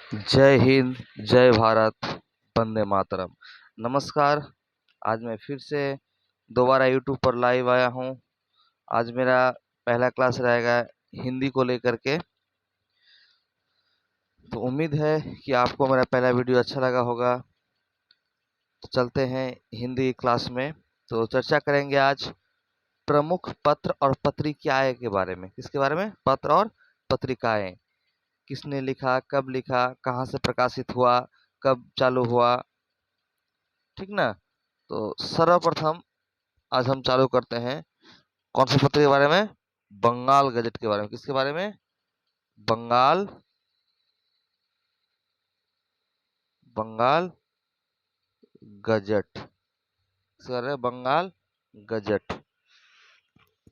जय हिंद, जय भारत, वंदे मातरम। नमस्कार। आज मैं फिर से दोबारा यूट्यूब पर लाइव आया हूँ। आज मेरा पहला क्लास रहेगा हिंदी को लेकर के। तो उम्मीद है कि आपको मेरा पहला वीडियो अच्छा लगा होगा। तो चलते हैं हिंदी क्लास में। तो चर्चा करेंगे आज प्रमुख पत्र और पत्रिकाएं के बारे में। किसके बारे में? पत्र और पत्रिकाएं। किसने लिखा, कब लिखा, कहाँ से प्रकाशित हुआ, कब चालू हुआ, ठीक ना। तो सर्वप्रथम आज हम चालू करते हैं कौन से पत्र के बारे में? बंगाल गजट के बारे में। किसके बारे में? बंगाल बंगाल गजट। किसके बारे में? बंगाल गजट।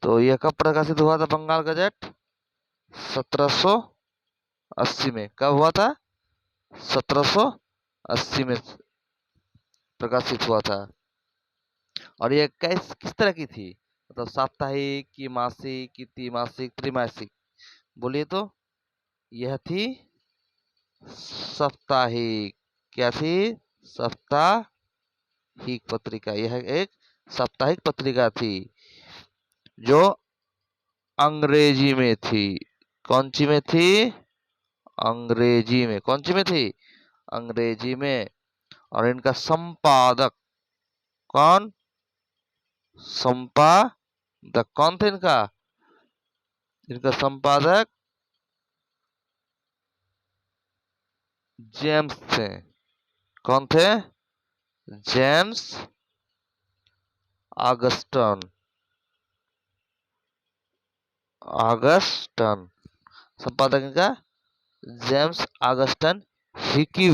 तो यह कब प्रकाशित हुआ था बंगाल गजट? 1780 में। कब हुआ था? 1780 में प्रकाशित हुआ था। और यह किस तरह की थी? मतलब साप्ताहिक की, मासिक की, त्रिमासिक, त्रैमासिक? बोलिए तो। यह थी साप्ताहिक। क्या थी? साप्ताहिक पत्रिका। यह एक साप्ताहिक पत्रिका थी जो अंग्रेजी में थी। कौन सी में थी? अंग्रेजी में। कौन सी में थी? अंग्रेजी में। और इनका संपादक कौन? संपादक कौन थे इनका? इनका संपादक जेम्स थे। कौन थे? James Augustan. ऑगस्टन संपादक इनका James Augustus Hicky.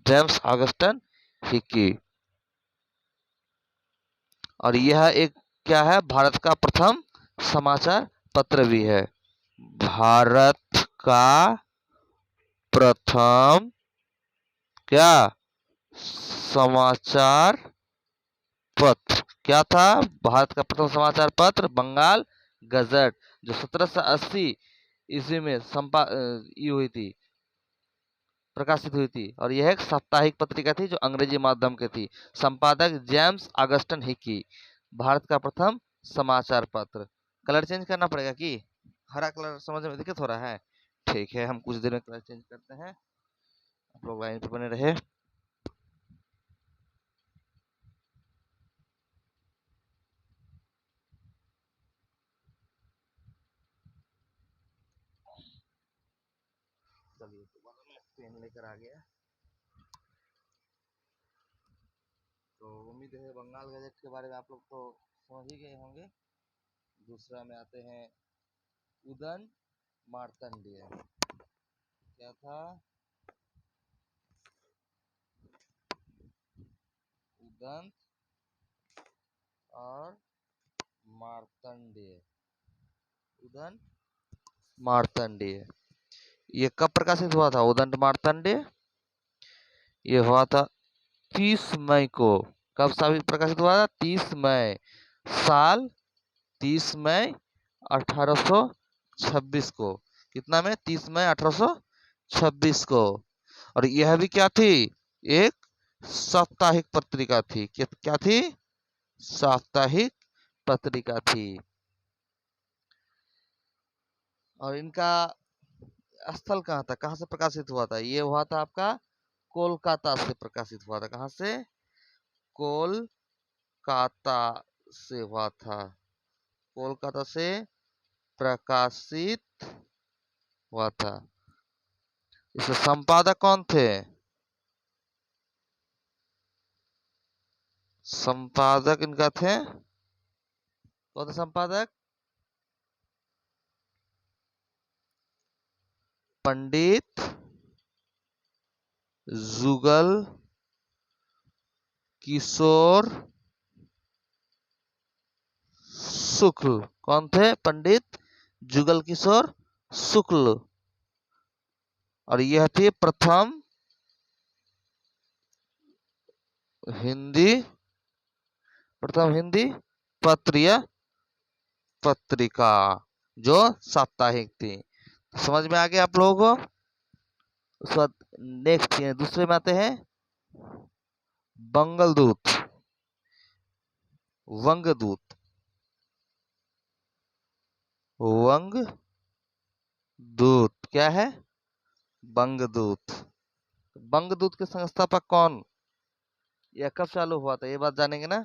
James Augustus Hicky. और यह एक क्या है? भारत का प्रथम समाचार पत्र भी है। भारत का प्रथम क्या? समाचार पत्र क्या था? भारत का प्रथम समाचार पत्र बंगाल गजट, जो 1780 ईस्वी में हुई थी, प्रकाशित हुई थी। और यह एक साप्ताहिक पत्रिका थी जो अंग्रेजी माध्यम की थी। संपादक जेम्स ऑगस्टन हिकी। भारत का प्रथम समाचार पत्र। कलर चेंज करना पड़ेगा कि हरा कलर समझ में दिक्कत हो रहा है? ठीक है, हम कुछ देर में कलर चेंज करते हैं। आप लोग लाइन पे बने रहे। चलिए, तो मैं पेन लेकर आ गया। तो उम्मीद है बंगाल गजट के बारे में आप लोग तो समझ ही गए होंगे। दूसरा में आते हैं उदन मार्तंडेय। क्या था? उदन और मार्तंडेय। उदन मार्तंडेय। ये कब प्रकाशित हुआ था? उदंत मार्तंडेय ये हुआ था 30 मई को। कब प्रकाशित हुआ था? 30 मई साल 30 मई 1826 को। कितना में? 30 मई 1826 को। और यह भी क्या थी? एक साप्ताहिक पत्रिका थी। क्या थी? साप्ताहिक पत्रिका थी। और इनका स्थल कहाँ था? कहाँ से प्रकाशित हुआ था? ये हुआ था आपका कोलकाता से प्रकाशित हुआ था। कहाँ से? कोलकाता से हुआ था। कोलकाता से प्रकाशित हुआ था। इसके संपादक कौन थे? संपादक इनका थे कौन थे संपादक? पंडित जुगल किशोर शुक्ल। कौन थे? पंडित जुगल किशोर शुक्ल। और यह थी प्रथम हिंदी पत्रिका जो साप्ताहिक थी। समझ में आ गया आप लोगों को? उसके बाद नेक्स्ट दूसरे में आते हैं बंगलदूत, वंगदूत, वंगदूत क्या है? बंगदूत। बंगदूत के संस्थापक कौन? यह कब चालू हुआ था, ये बात जानेंगे ना।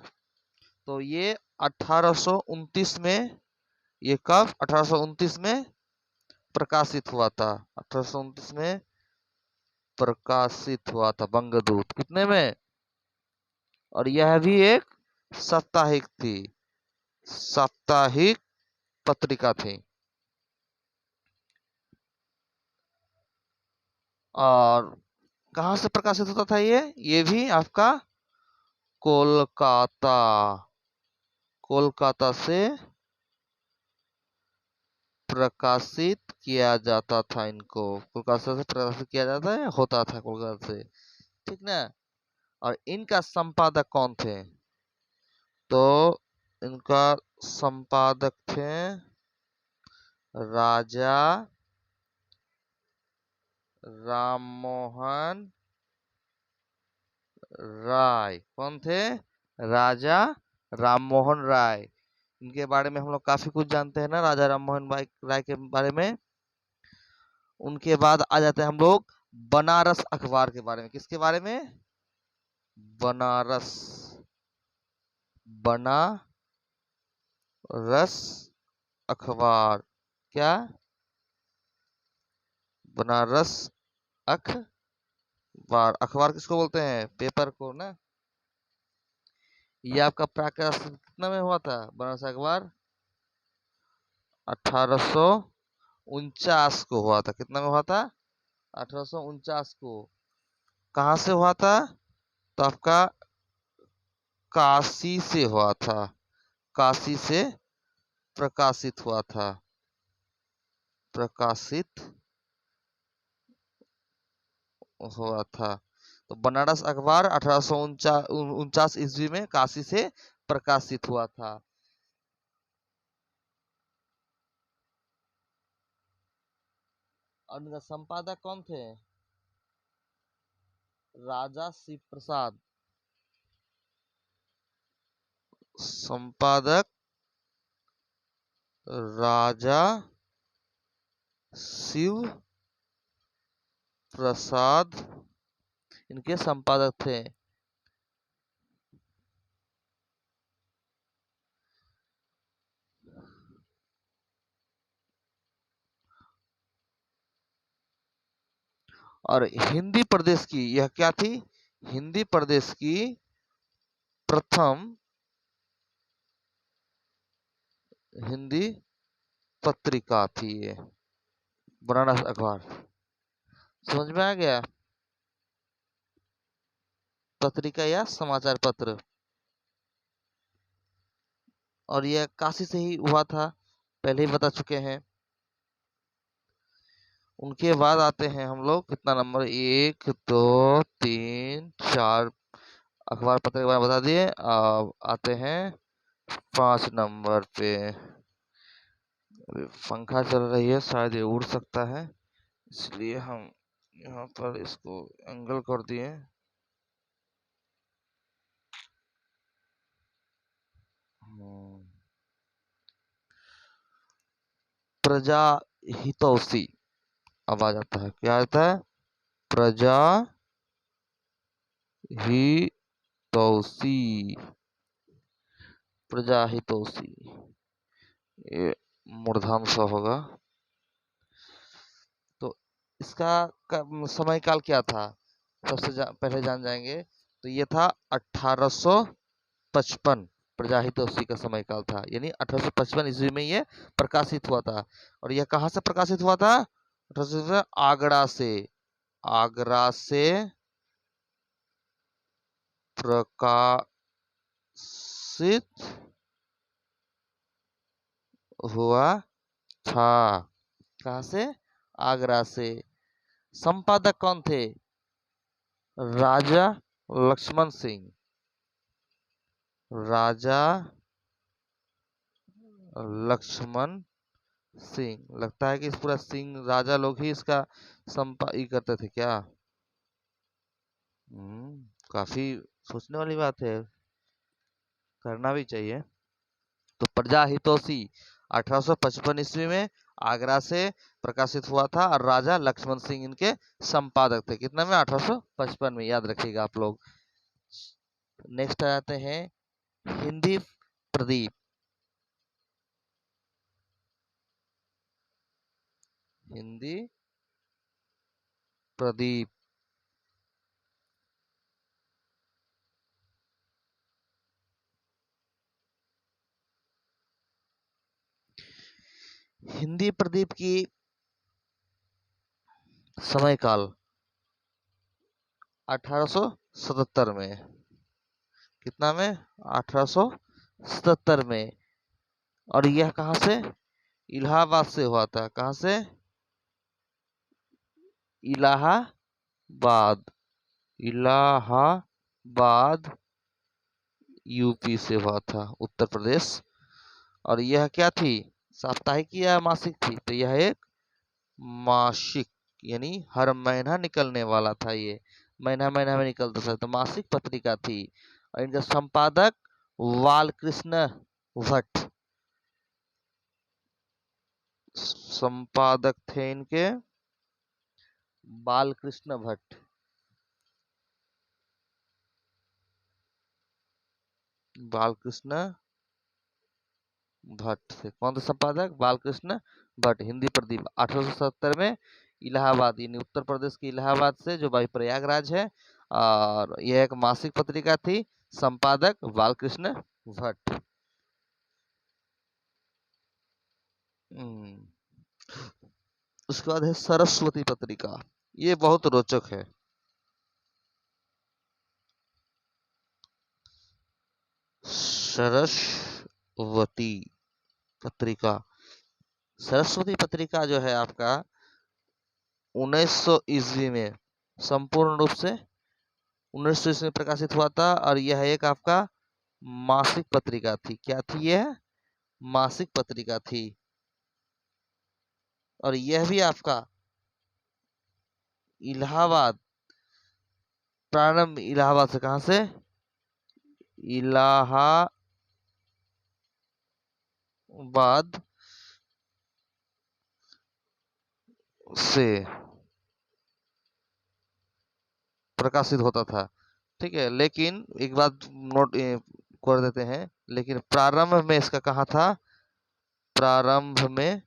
तो ये 1829 में, ये कब 1829 में प्रकाशित हुआ था, 1829 में प्रकाशित हुआ था बंगदूत। कितने में? और यह भी एक साप्ताहिक थी, साप्ताहिक पत्रिका थी। और कहाँ से प्रकाशित होता था ये भी आपका कोलकाता, कोलकाता से प्रकाशित किया जाता था। इनको कोलकाता से प्रकाशित किया जाता है, होता था कोलकाता से, ठीक ना। और इनका संपादक कौन थे? तो इनका संपादक थे राजा राममोहन राय। कौन थे? राजा राममोहन राय। इनके बारे में हम लोग काफी कुछ जानते हैं ना, राजा राममोहन राय के बारे में। उनके बाद आ जाते हैं हम लोग बनारस अखबार के बारे में। किसके बारे में? बनारस, बनारस अखबार। क्या? बनारस अखबार। अखबार किसको बोलते हैं? पेपर को ना। ये आपका प्रकाशित कितना में हुआ था बनारस अखबार? 1849 को हुआ था। कितना में हुआ था? 1849 को। कहाँ से हुआ था? तो आपका काशी से हुआ था, काशी से प्रकाशित हुआ था, प्रकाशित हुआ था। तो बनारस अखबार 1849 ईस्वी में काशी से प्रकाशित हुआ था। और उनका संपादक कौन थे? राजा शिव प्रसाद। संपादक राजा शिव प्रसाद इनके संपादक थे। और हिंदी प्रदेश की यह क्या थी? हिंदी प्रदेश की प्रथम हिंदी पत्रिका थी ये बनारस अखबार। समझ में आ गया? पत्रिका या समाचार पत्र। और यह काशी से ही हुआ था, पहले ही बता चुके हैं। उनके बाद आते हैं हम लोग, कितना नंबर, 1 2 3 4 अखबार पत्र के बारे में बता दिए। अब आते हैं 5 नंबर पे। पंखा चल रही है, शायद ये उड़ सकता है, इसलिए हम यहाँ पर इसको एंगल कर दिए। प्रजा हितौषी। अब आ जाता है, क्या आता है? प्रजा हितौषी, प्रजा हितौषी, ये मूर्धन सा होगा। तो इसका समय काल क्या था? पहले जान जाएंगे। तो ये था 1855, प्रजा हितौषी का समय काल था, यानी 1855 ईस्वी में ये प्रकाशित हुआ था। और यह कहाँ से प्रकाशित हुआ था? आगरा से, आगरा से प्रकाशित हुआ था। कहाँ से? आगरा से। संपादक कौन थे? राजा लक्ष्मण सिंह, राजा लक्ष्मण सिंह। लगता है कि इस पूरा सिंह राजा लोग ही इसका करते थे क्या? काफी सोचने वाली बात है, करना भी चाहिए। तो प्रजा हितोषी 1855 ईस्वी में आगरा से प्रकाशित हुआ था और राजा लक्ष्मण सिंह इनके संपादक थे। कितना में? 1855 में, याद रखिएगा आप लोग। नेक्स्ट आ जाते हैं हिंदी प्रदीप। हिंदी प्रदीप हिंदी प्रदीप की समय काल 1877 में। कितना में? 1877 में। और यह कहां से? इलाहाबाद से हुआ था। कहां से? इलाहाबाद। इलाहाबाद यूपी से हुआ था, उत्तर प्रदेश। और यह क्या थी? साप्ताहिक या मासिक थी? तो यह एक मासिक, यानी हर महीना निकलने वाला था। ये महीना महीना में निकलता था, तो मासिक पत्रिका थी। और इनका संपादक बालकृष्ण भट्ट संपादक थे इनके, बालकृष्ण भट्ट। बालकृष्ण भट्ट से। कौन थे संपादक? बालकृष्ण भट्ट। हिंदी प्रदीप 1877 में इलाहाबाद, यानी उत्तर प्रदेश के इलाहाबाद से, जो भाई प्रयागराज है। और यह एक मासिक पत्रिका थी। संपादक बालकृष्ण भट्ट। उसके बाद है सरस्वती पत्रिका। ये बहुत रोचक है। सरस्वती पत्रिका। सरस्वती पत्रिका जो है आपका 1900 ईस्वी में, संपूर्ण रूप से 1900 ईस्वी में प्रकाशित हुआ था। और यह एक आपका मासिक पत्रिका थी। क्या थी यह? मासिक पत्रिका थी। और यह भी आपका इलाहाबाद, प्रारंभ इलाहाबाद से। कहां से? इलाहाबाद से प्रकाशित होता था। ठीक है, लेकिन एक बात नोट कर देते हैं, लेकिन प्रारंभ में इसका कहाँ था? प्रारंभ में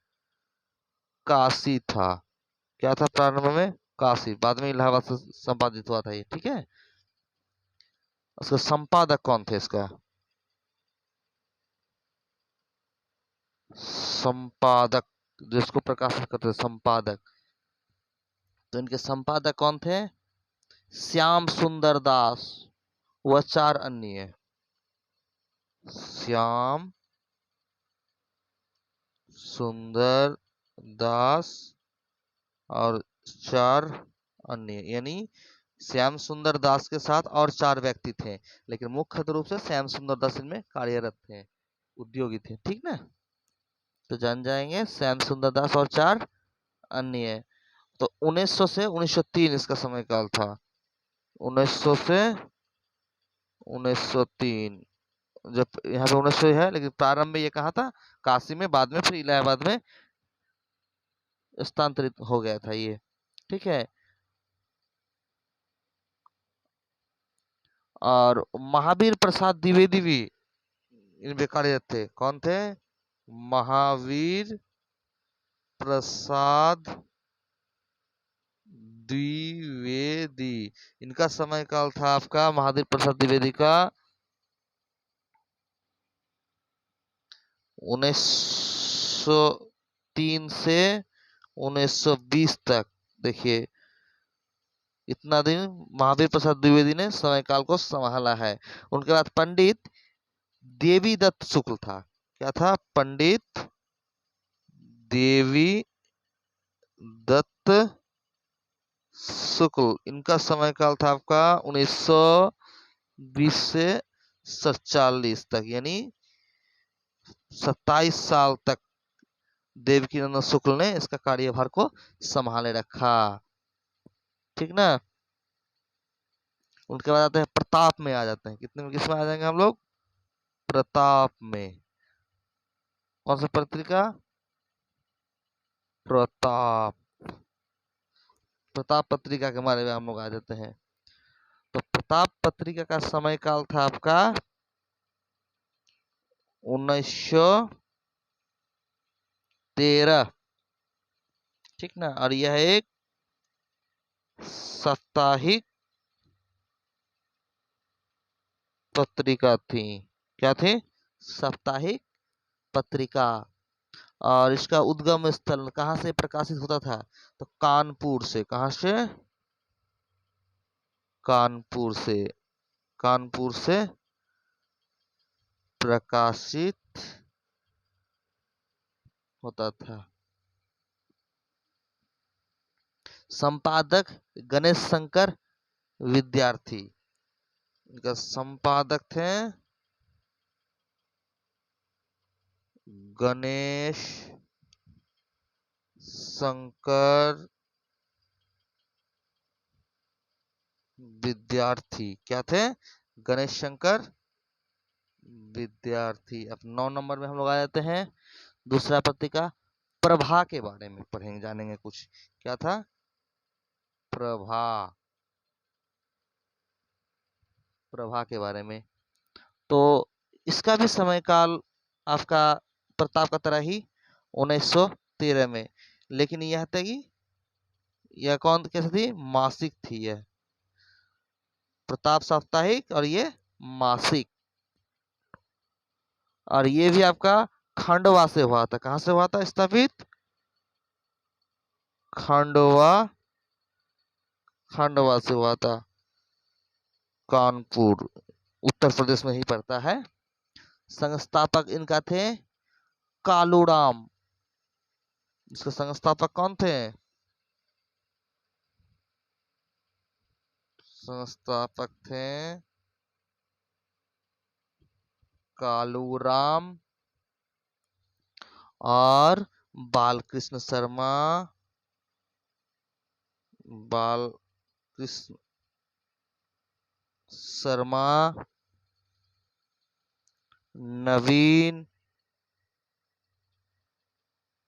काशी था। क्या था प्रारंभ में? काशी। बाद में इलाहाबाद से संपादित हुआ था ये। ठीक है, उसका संपादक कौन थे इसका? संपादक, जिसको प्रकाशित करते थे, संपादक। तो इनके संपादक कौन थे? श्याम सुंदर दास व 4 अन्य। श्याम सुंदर दास और 4 अन्य, यानी श्याम सुंदर दास के साथ और 4 व्यक्ति थे, लेकिन मुख्य रूप से श्याम सुंदर दास इनमें कार्यरत थे, उद्योगी थे। ठीक ना? तो जान जाएंगे श्याम सुंदर दास और 4 अन्य। तो 1900 से 1903 इसका समय काल था। 1900 से 1903। जब यहाँ पे 1900 है, लेकिन प्रारंभ में ये कहा था? काशी में। बाद में फिर इलाहाबाद में स्थानांतरित हो गया था ये। ठीक है। और महावीर प्रसाद द्विवेदी भी इनमें कार्यरत थे। कौन थे? महावीर प्रसाद द्विवेदी। इनका समय काल था आपका, महावीर प्रसाद द्विवेदी का, 1903 से 1920 तक। देखिए, इतना दिन महावीर प्रसाद द्विवेदी ने समय काल को संभाला है। उनके बाद पंडित देवी दत्त शुक्ल था। क्या था? पंडित देवी दत्त शुक्ल। इनका समय काल था आपका 1920 से 47 तक, यानी 27 साल तक देवकीनंदन शुक्ल ने इसका कार्यभार को संभाले रखा। ठीक ना। उनके बाद आते हैं प्रताप में आ जाते हैं। कितने में, किस में आ जाएंगे हम लोग? प्रताप में। कौन सा पत्रिका? प्रताप। प्रताप पत्रिका के बारे में हम लोग आ जाते हैं। तो प्रताप पत्रिका का समय काल था आपका 1913, ठीक ना। और यह एक साप्ताहिक पत्रिका थी। क्या थी? साप्ताहिक पत्रिका। और इसका उद्गम स्थल कहाँ से प्रकाशित होता था? तो कानपुर से। कहाँ से? कानपुर से। कानपुर से प्रकाशित होता था। संपादक गणेश शंकर विद्यार्थी। इनका संपादक थे गणेश शंकर विद्यार्थी। क्या थे? गणेश शंकर विद्यार्थी। अब 9 नंबर में हम लोग आ जाते हैं दूसरा पत्रिका प्रभा के बारे में पढ़ेंगे, जानेंगे कुछ। क्या था? प्रभा। प्रभा के बारे में। तो इसका भी समय काल आपका प्रताप का तरह ही 1913 में। लेकिन यह था कि यह कौन कैसे थी? मासिक थी यह। प्रताप साप्ताहिक और ये मासिक। और ये भी आपका खंडवा से हुआ था। कहां से हुआ था स्थापित? खंडवा। खंडवा से हुआ था। कानपुर उत्तर प्रदेश में ही पड़ता है। संस्थापक इनका थे कालूराम। इसके संस्थापक कौन थे? संस्थापक थे कालूराम और बालकृष्ण शर्मा। बालकृष्ण शर्मा, नवीन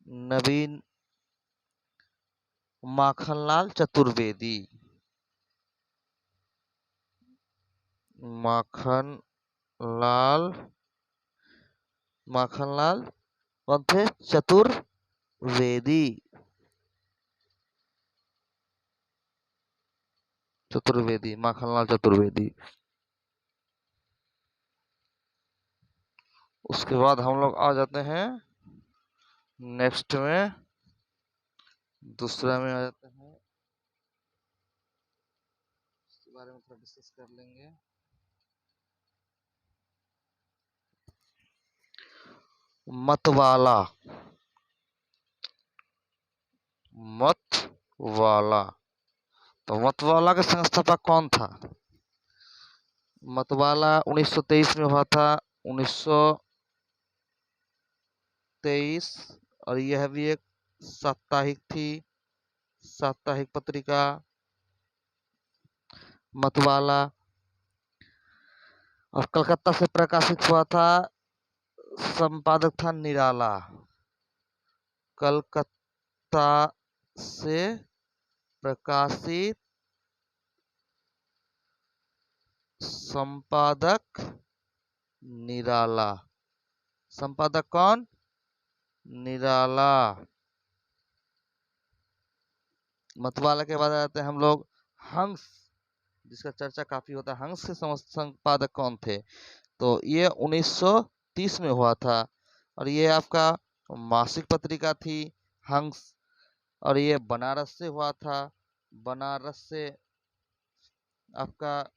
नवीन माखनलाल चतुर्वेदी। माखनलाल माखनलाल कौन थे? चतुर्वेदी। चतुर्वेदी, माखनलाल चतुर्वेदी। उसके बाद हम लोग आ जाते हैं नेक्स्ट में, दूसरा में आ जाते हैं। इसके बारे में थोड़ा डिस्कस कर लेंगे। मतवाला। मतवाला। तो मतवाला का संस्थापक कौन था? मतवाला 1923 में हुआ था। 1923। और यह भी एक साप्ताहिक थी, साप्ताहिक पत्रिका मतवाला। और कलकत्ता से प्रकाशित हुआ था। संपादक था निराला। कलकत्ता से प्रकाशित संपादक निराला। संपादक कौन? निराला। मतवाला के बाद आते हैं हम लोग हंस, जिसका चर्चा काफी होता है। हंस के संपादक कौन थे? तो ये 1930 में हुआ था। और ये आपका मासिक पत्रिका थी हंस। और ये बनारस से हुआ था। बनारस से आपका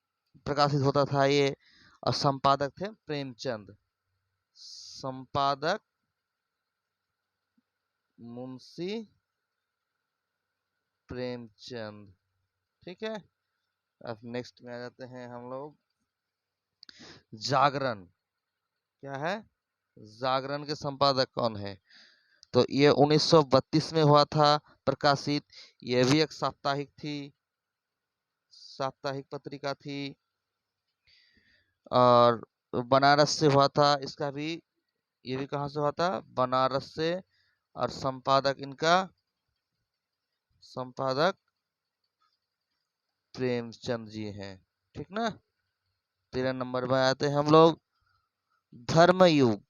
प्रकाशित होता था ये। और संपादक थे प्रेमचंद। संपादक मुंशी प्रेमचंद। ठीक है। अब नेक्स्ट में आ जाते हैं हम लोग जागरण। क्या है? जागरण के संपादक कौन है? तो ये 1932 में हुआ था प्रकाशित। यह भी एक साप्ताहिक थी। साप्ताहिक पत्रिका थी। और बनारस से हुआ था इसका भी, ये भी कहाँ से हुआ था, बनारस से। और संपादक प्रेमचंद जी हैं। ठीक ना। 13 नंबर में आते हैं हम लोग धर्मयुग।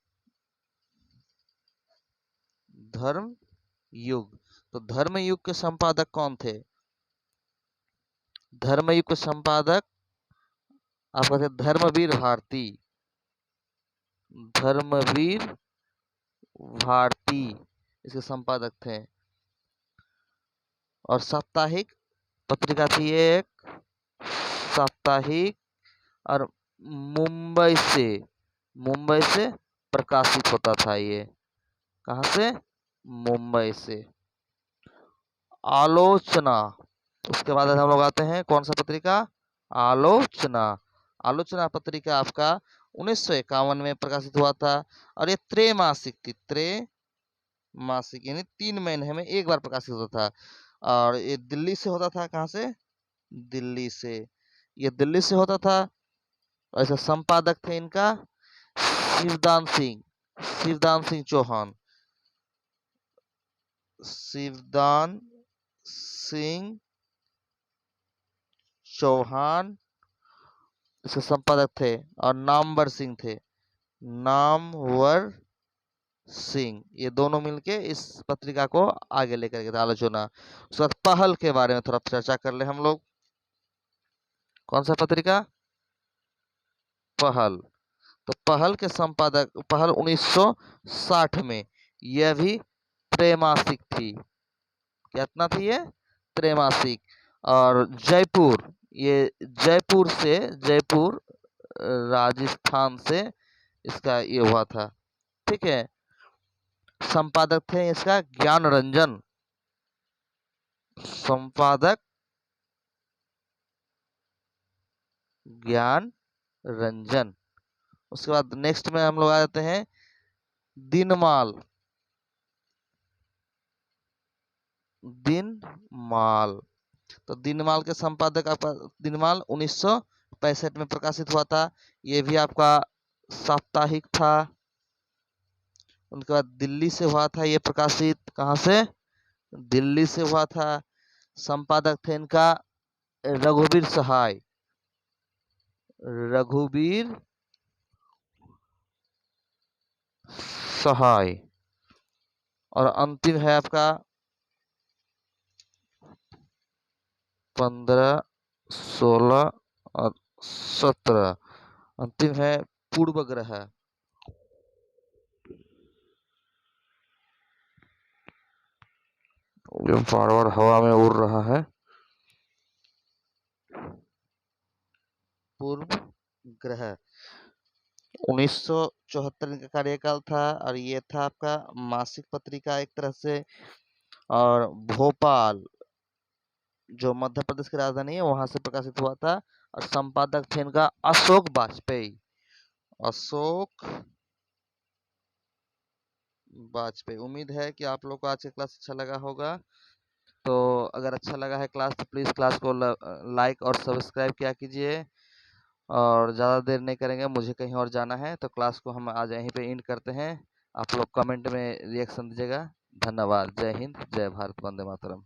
धर्मयुग, तो धर्मयुग के संपादक कौन थे? धर्मयुग के संपादक आपका थे धर्मवीर भारती। धर्मवीर भारती इसके संपादक थे। और साप्ताहिक पत्रिका थी एक, साप्ताहिक, और मुंबई से प्रकाशित होता था ये। कहाँ से? मुंबई से। आलोचना, उसके बाद हम लोग आते हैं कौन सा पत्रिका? आलोचना। आलोचना पत्रिका आपका 1951 में प्रकाशित हुआ था। और ये त्रैमासिक थी, त्रैमासिक यानी 3 महीने में एक बार प्रकाशित होता था। और ये दिल्ली से होता था। कहाँ से? दिल्ली से। ये दिल्ली से होता था। ऐसे संपादक थे इनका शिवदान सिंह चौहान। शिवदान सिंह चौहान इसके संपादक थे। और नामवर सिंह थे, नामवर सिंह। ये दोनों मिलके इस पत्रिका को आगे लेकर गए थे, आलोचना। उसके बाद पहल के बारे में थोड़ा चर्चा कर ले हम लोग। कौन सा पत्रिका? पहल। तो पहल के संपादक, पहल 1960 में, यह भी त्रैमासिक थी। कितना थी ये? त्रैमासिक। और जयपुर, ये जयपुर राजस्थान से इसका ये हुआ था। ठीक है। संपादक थे इसका ज्ञान रंजन। संपादक ज्ञान रंजन। उसके बाद नेक्स्ट में हम लोग आ जाते हैं दिनमाल। तो दिनमाल के संपादक आपका दिनमाल 1965 में प्रकाशित हुआ था। ये भी आपका साप्ताहिक था। उनके बाद दिल्ली से हुआ था ये प्रकाशित। कहाँ से? दिल्ली से हुआ था। संपादक थे इनका रघुवीर सहाय। रघुवीर सहाय। और अंतिम है आपका 15, 16 और 17। अंतिम है पूर्वग्रह। जो बार बार हवा में उड़ रहा है। पूर्व ग्रह 1974 का कार्यकाल था। और ये था आपका मासिक पत्रिका एक तरह से। और भोपाल, जो मध्य प्रदेश की राजधानी है, वहां से प्रकाशित हुआ था। और संपादक थे इनका अशोक वाजपेयी। उम्मीद है कि आप लोग को आज का क्लास अच्छा लगा होगा। तो अगर अच्छा लगा है क्लास तो प्लीज़ क्लास को लाइक और सब्सक्राइब किया कीजिए। और ज़्यादा देर नहीं करेंगे, मुझे कहीं और जाना है, तो क्लास को हम आज यहीं पे एंड करते हैं। आप लोग कमेंट में रिएक्शन दीजिएगा। धन्यवाद। जय हिंद, जय भारत, वंदे मातरम।